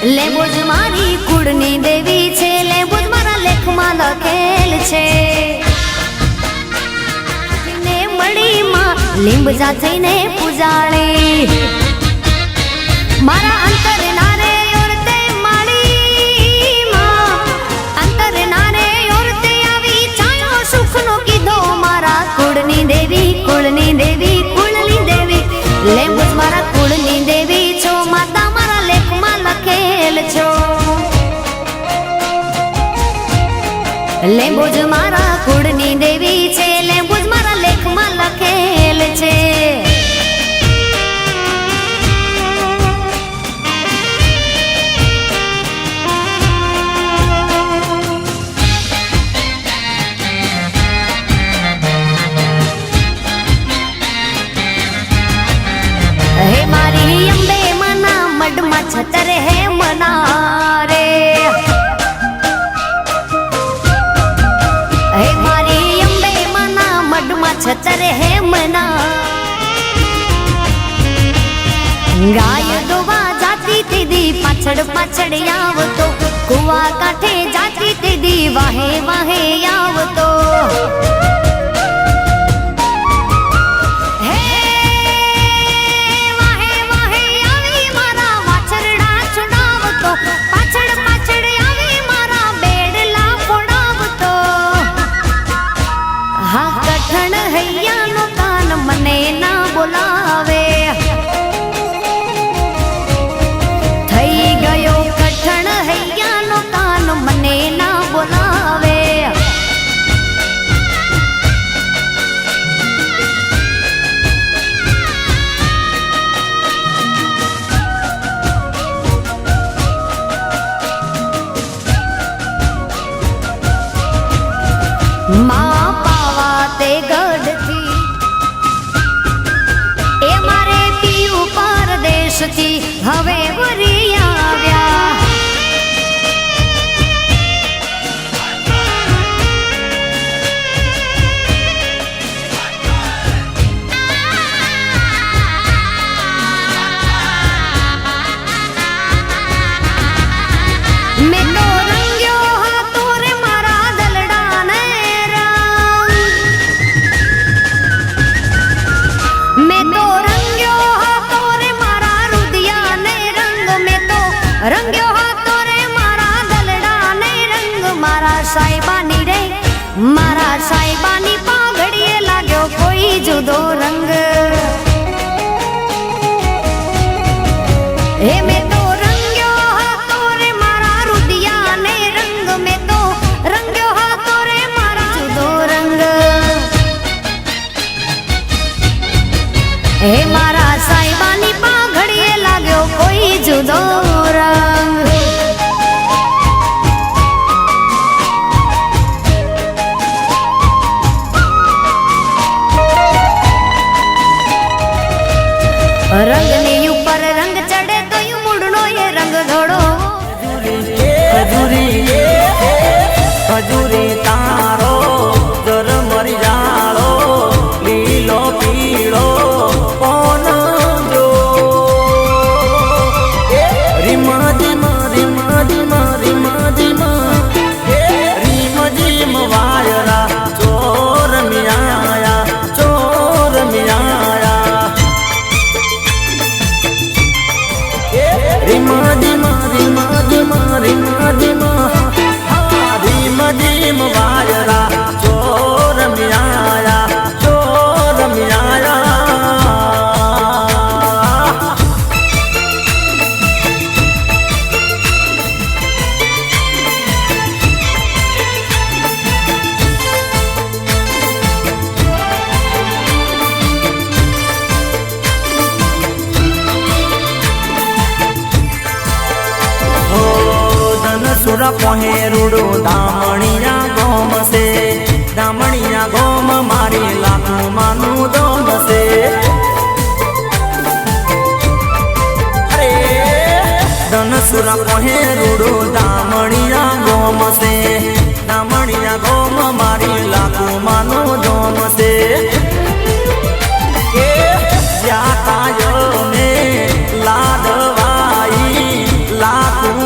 લેબોજ મારી કુળની દેવી છે, લેબોજ મારા લેખમાં લખેલ છે. ને મળી માં લીંબ જાથઈને પૂજાણી, મારા અંતર નારે ઓરતે માળી માં, અંતર નારે ઓરતે આવી છાયો સુખનો કીધો. મારા કુળની દેવી, કુળની દેવી, કુળની દેવી, લેબોજ મારા કુળની દેવી છો, માતા મારા લેખમાં લખેલ છો. લેબોજ મારા કુળની દેવી છે, લેબોજ મારા લેખમાં લખેલ છે. હે મારી અંબે મના મડમાં છતર હે મના રે, હે મારી અંબે મના મડમાં છતર હે મના. ગાય દોવા જાતી તેદી પાછળ પાછળ આવતો, કુવા કાંઠે જાતી તેદી વાહે વાહે આવતો. મને ના બોલાવે, થઈ ગયો કઠણ હૈયાનો કાન, મને ના બોલાવે. માં પાવા તે ગઢથી, એ મારે પીયું પરદેશથી હવે વરી આવ્યા. મેં તો રંગ્યો હતો રે મારા દલડાને રંગ, મેં તો રંગ્યો હતો રે મારા રુદિયાને રંગ, મેં તો રંગ્યો હતો રે મારા દલડાને રંગ. મારા સાહેબાની રે, મારા સાહેબાની પાઘડીએ લાગ્યો કોઈ જુદો રંગ. હે મેં તો રંગ્યો હતો રે મારા રુદિયાને રંગ, મેં તો રંગ્યો હતો રે મારા જુદો રંગ. હે મારા સાહેબાની પાઘડીએ લાગ્યો કોઈ જુદો રંગ. રંગની ઉપર રંગ ચડે તો મૂળનો એ રંગ ધોળો. ખજૂરી તારો જર મરી જાળો, લીલો પીળો કોણ જો. રીમા ધીમા રીમા ધીમા રીમા ધીમા, રીમ જીમ વાયરા ચોર મિયાયા, ચોર મિયાયા. રીમા ધીમા રીમા ધીમા રીમા ધીમા, રીમ જીમ વાયરા ચોર મિયાયા, ચોર મિયાયા. સુર પહેરુડો દામણિયા ગોમ છે, દામણિયા ગોમ મારી લાખું માનું દોમ છે. અરે ધનસુર પહેરુડો દામણિયા ગોમ છે, દામણિયા ગોમ મારી લાખું માનું દોમ છે. જ્યાં કાયો ને લાડવાઈ લાખું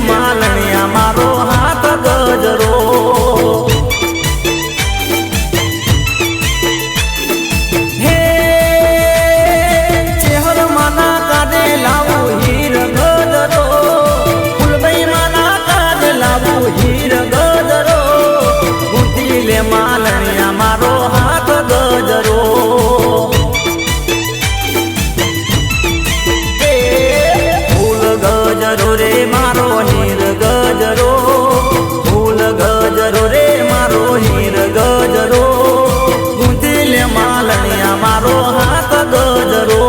માલણિયા મારો હાથ ગજરો હે ચેહર માના કાદે લાવું હીર ગજરો ફૂલભાઈ માના કાદે લાવું હીર ગજરો ગુંથી લે માલણિયા મારો હાથ ગજરો ગજરો રે મારો હીર ગજરો ફૂલ ગજરો રે મારો હીર ગજરો ગુંથી લે માલણિયા મારો હાથ ગજરો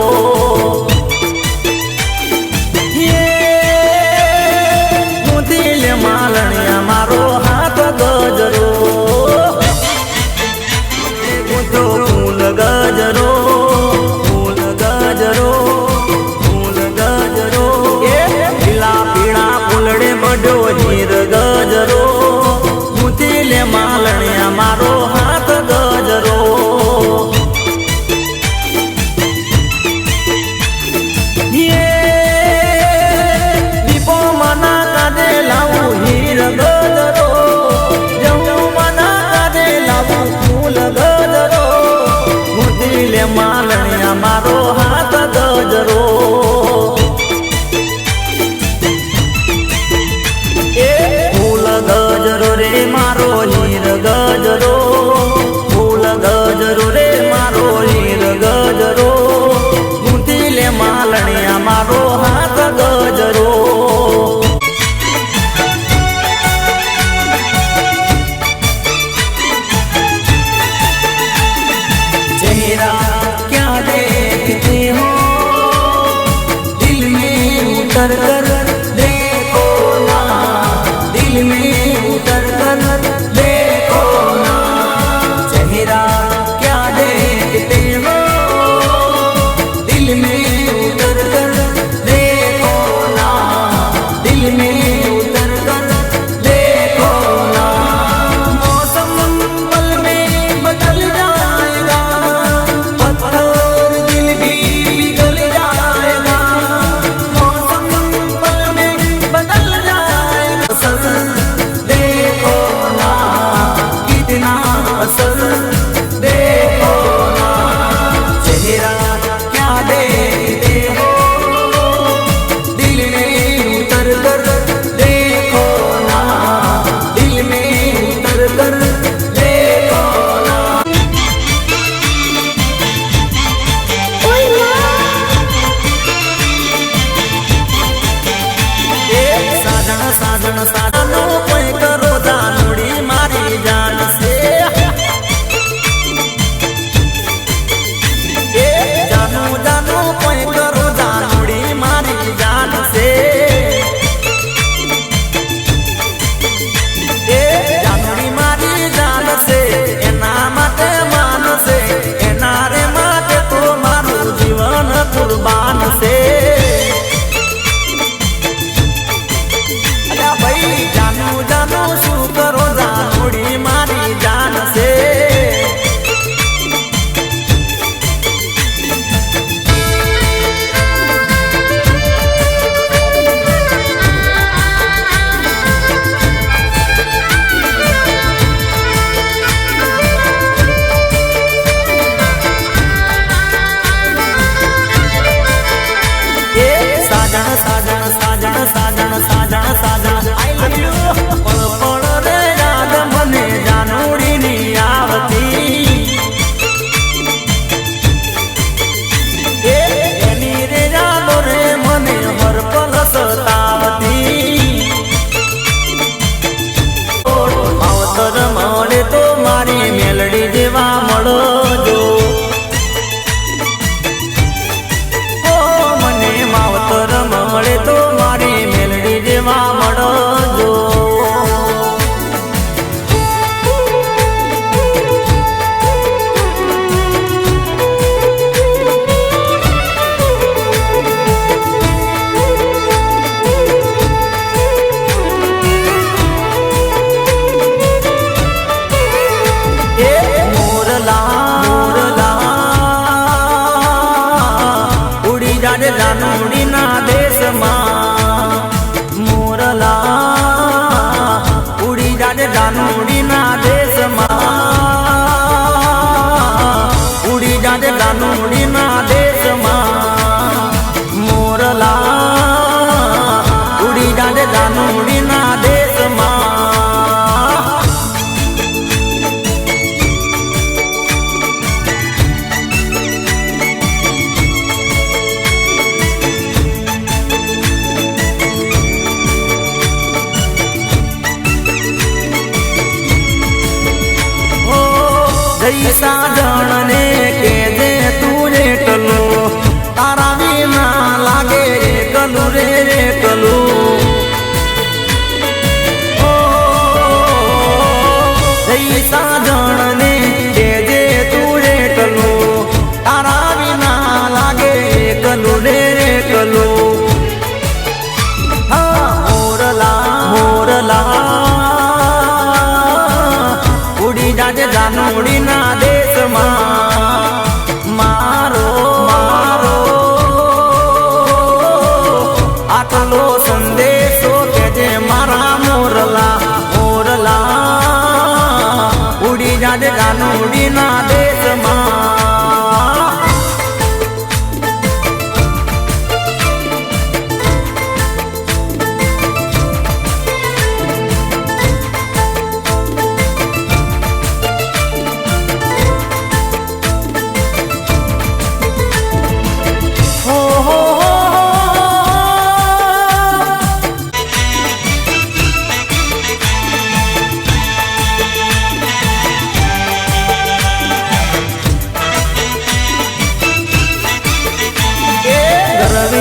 ગુંથી લે માલણિયા મારો હાથ ગજરો ગુંથો ફૂલ ગજરો ફૂલ ગજરો બડો હીર ગજરો ગુંથી લે માલણિયા મારો હાથ ગજરો દીપો મના કાદે લાવું હીર ગજરો જવું મના કાદે લાવું ફૂલ ગજરો ગુંથી લે માલણિયા મારો હાથ ગજરો ગજરો રે મારો હીર ગજરો ફૂલ ગજરો રે મારો હીર ગજરો ગુંથી લે માલણિયા મારો હાથ ગજરો चेहरा क्या देखते हो दिल में उतर कर देखो ना दिल में उतर कर देखो ना चेहरा क्या देखते हो दिल में उतर कर देखो ना दिल में उतर कर देखो ना मौसम पल में बदल जाएगा पत्थर दिल भी पिघल जाएगा मौसम पल में बदल जाएगा देखो ना कितना असर देखो ना चेहरा क्या देखते हो दिल में उतर कर देखो ना दिल में उतर कर देखो ना साजन साजन साजनो कोई करो दानुड़ी मारी जान से जानो जानो कोई करो दानुड़ी मारी जान से दानुड़ी मारी जान से एना माटे मान से एना रे माटे तो मारू जीवन कुर्बान से भाई जानो जानो शू करो दानुड़ी मारी जान से साजन साजन साजन साजन साजन साजन आई लव यू पल पल જઈ સાજણને કેજે તું એકલો તારા વિના લાગે એકલું રે એકલું જઈ સાજણને કેજે તું એકલું તારા વિના લાગે એકલું રે એકલું ઉડી જાજે જાનુડીના દેશમાં મારો મારો આટલો સંદેશો કેજે મારા મોરલા મોરલા ઉડી જાજે જાનુડીના દેશમાં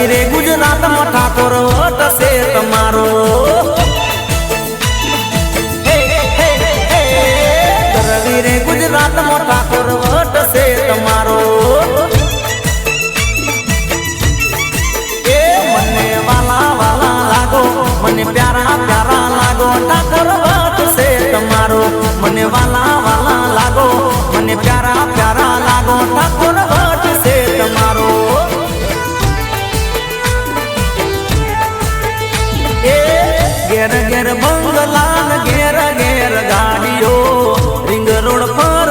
રે ગુજરાતમાં ઠાકોર વટ છે તમારો રવિ રે ગુજરાતમાં ઠાકોર વટ છે તમારો એ મને વાલા વાલા લાગો મને પ્યારા પ્યારા લાગો ઠાકોર વટ છે તમારો મને વાલા વાલા લાગો મને પ્યારા પ્યારા લાગો ઠાકોર વટ છે તમારો ઘેર ઘેર બંગલા ઘેર ઘેર ગાડીઓ રિંગ રોડ પર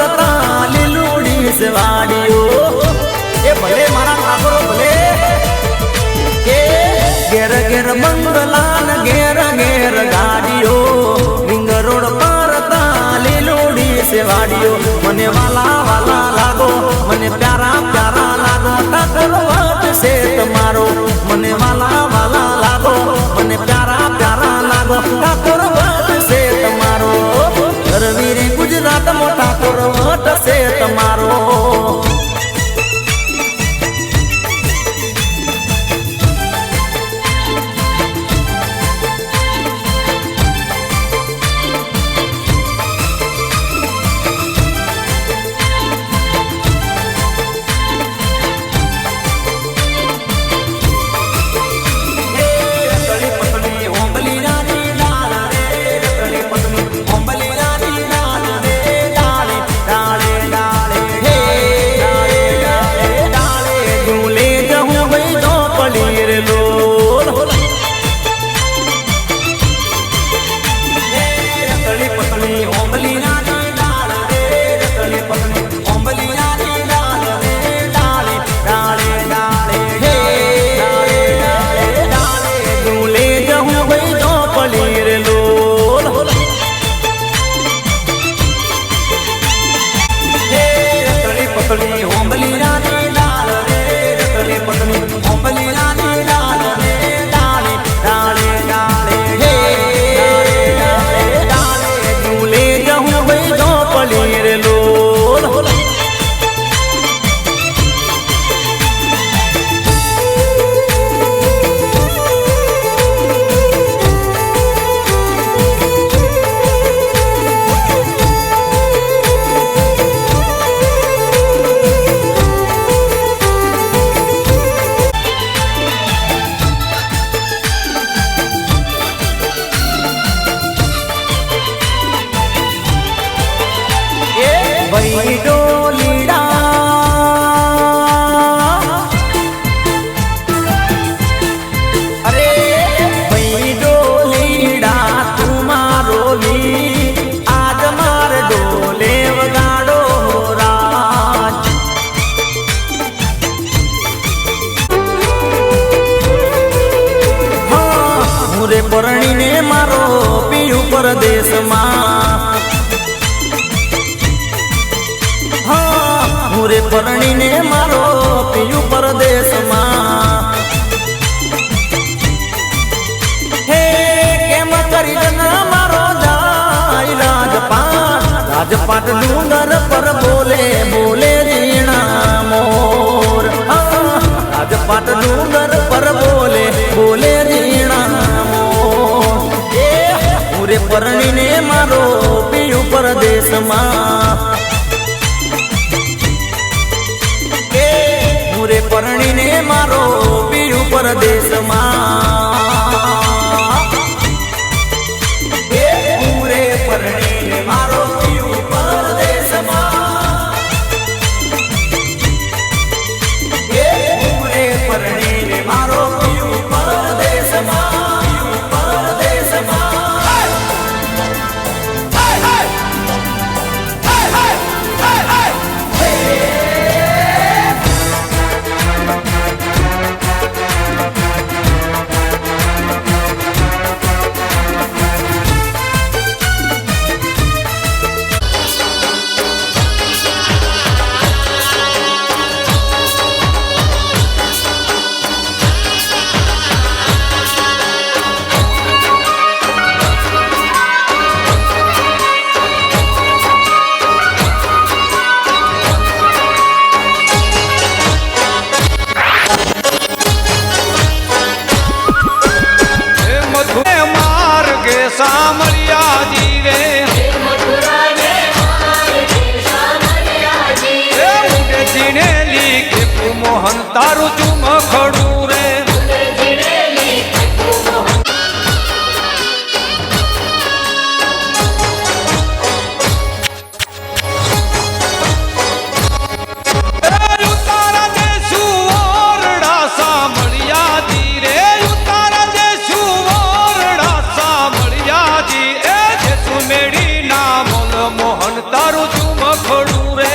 લીલુડી વાડીઓ એ ભલે મારા ઠાકોરો ભલે ઘેર ઘેર બંગલા ઘેર ઘેર ગાડીઓ રિંગ રોડ પર લીલુડી વાડીઓ મને વાલા વાલા લાગો મને પ્યારા પ્યારા લાગો ઠાકોર વટ છે તમારો મને વાલા વાલા લાગો મને પ્યારા પ્યારા લાગો ઠાકોર વટ છે તમારો રવિ રે ગુજરાતમાં ઠાકોર વટ છે તમારો પરણીને મારો પીયું પરદેશમાં હું રે પરણીને મારો પીયું પરદેશમાં હે કેમ કરી મારો જાય રાજપાટ રાજપાટ ડુંગર પર બોલે બોલે રીણા મોર રાજપાટ ડુંગર પર બોલે બોલે રીણા મોર પૂરે પરણીને મારો પિયું પરદેશમાં પૂરે પરણીને મારો પિયું પરદેશમાં પૂરે પરણીને મારો પિયું પરદેશમાં પૂરે પરણીને મારો પિયું પરદેશમાં પરદેશમાં મોહન તારું ચુમ ખડું રે ઉતારા દેશું ઓરડા સાંભળ્યા જી રે ઉતારા દેશું ઓરડા સાંભળ્યા જી એ જેસુ મેળી ના મોલ મોહન તારું ચુમ ખડું રે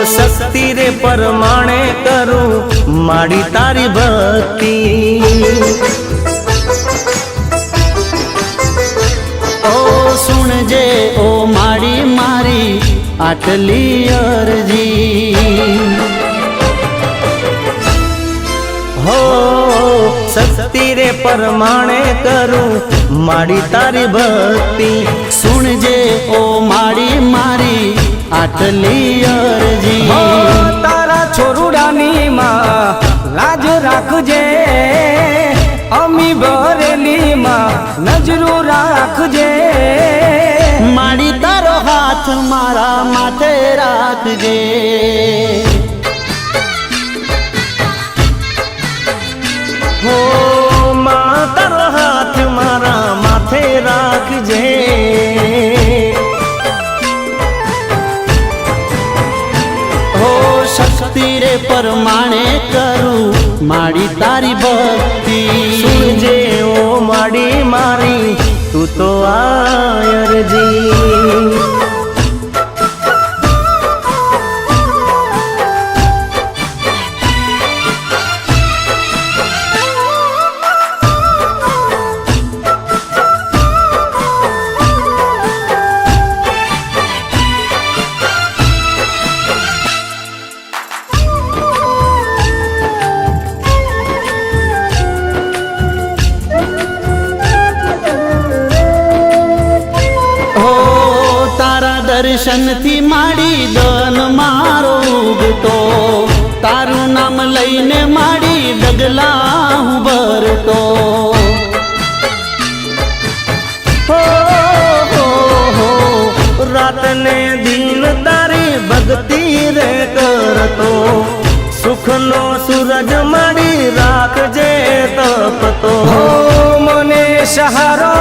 શક્તિ રે પરમાણે કરું માડી તારી ભક્તિ ઓ સુણજે ઓ માડી મારી આટલી અરજી હો શક્તિ રે પરમાણે કરું માડી તારી ભક્તિ સુણજે ઓ માડી મારી આટલી અરજી તારા છોરુડાની માં લાજ રાખજે અમી ભરેલી માં નજરો રાખજે માડી તારો હાથ મારા માથે રાખજે હો મા તારો હાથ મારા માથે રાખજે શક્તિ રે પરમાણે કરું માડી તારી ભક્તિ સુનજે ઓ માડી મારી તું તો આયરજી દર્શનથી માડી દન મારો ઉગતો, તારું નામ લઈને માડી ડગલા હું ભરતો. હો હો હો રાત ને દિન તારી ભક્તિ રે કરતો, સુખનો સૂરજ માડી રાખજે તપતો. મને સહારો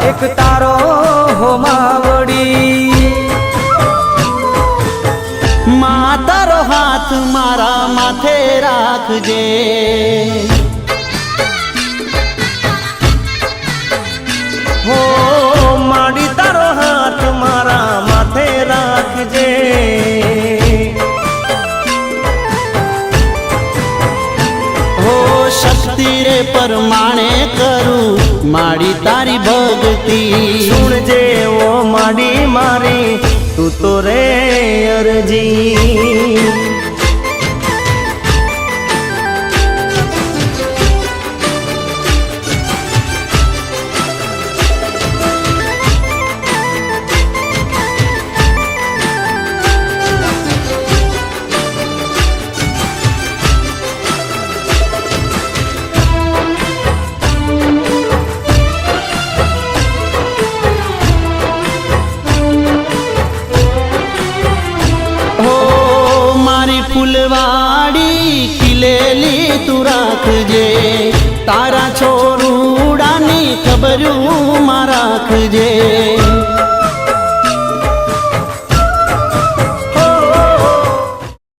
એક તારો હો માવડી, માં તારો હાથ મારા માથે રાખજે. હો માડી તારો હાથ મારા માથે રાખજે. હો શક્તિ રે પરમાણે કરું માડી તારી ભક્તિ. સુણજે ઓ માડી મારી તું તો રે અરજી. ફૂલવાડી ખીલેલી તું રાખજે, તારા છોરુડાની ખબરું